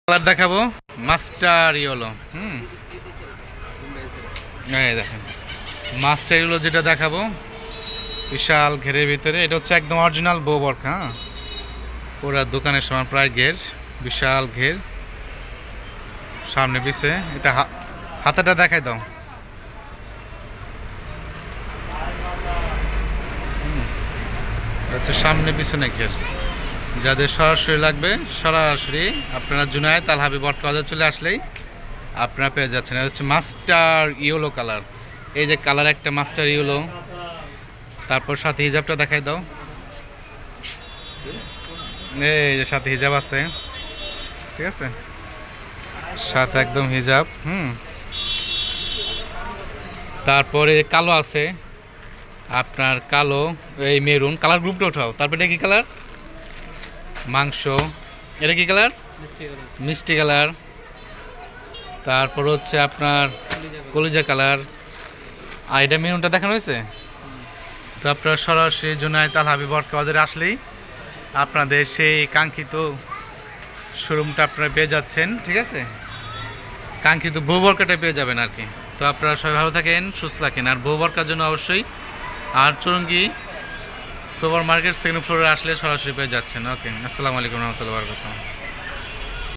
Colour দেখাবো master yellow. এই দেখেন মাস্টার ইয়েলো যেটা দেখাবো বিশাল ঘেরের ভিতরে, এটা হচ্ছে একদম অরিজিনাল বউ বরকা। হ্যাঁ, পুরা দোকানের সময় প্রায় ঘের, বিশাল ঘের সামনে পিছে। এটা হাতাটা দেখাই দাও। হচ্ছে সামনে পিছনে ঘের। যাদের সরাসরি লাগবে সরাসরি আপনারা জুনায়েদ আল হাবিব বরকা বাজার চলে আসলেই আপনারা পেয়ে যাচ্ছেন। এটা হচ্ছে মাস্টার ইয়েলো কালার। এই যে কালার একটা মাস্টার ইয়েলো, তারপর সাথে হিজাবটা দেখাই দাও। এই যে সাথে হিজাব আছে, ঠিক আছে, সাথে একদম হিজাব। তারপরে কালো আছে আপনার, কালো এই মেরুন কালার গ্রুপটা ওঠাও। তারপরে এটা কি কালার? মাংস। এটা কি কালার? মিষ্টি কালার। তারপর হচ্ছে আপনার কলিজা কালার। আর এটা মেরুনটা দেখানো হয়েছে। তো আপনারা সরাসরি জুনায়েদ আল হাবিব বরকা বাজারে আসলেই আপনাদের সেই কাঙ্ক্ষিত শোরুমটা আপনারা পেয়ে যাচ্ছেন, ঠিক আছে, কাঙ্ক্ষিত বউ বরকাটা পেয়ে যাবেন আর কি। তো আপনারা সবাই ভালো থাকেন, সুস্থ থাকেন। আর বউ বরকার জন্য অবশ্যই আর চুরঙ্গি সুপার মার্কেট সেকেন্ড ফ্লোরে আসলে সরাসরি পেয়ে যাচ্ছেন। ওকে, আসসালামু আলাইকুম রহমতুল্লাহ বরকাতুহু।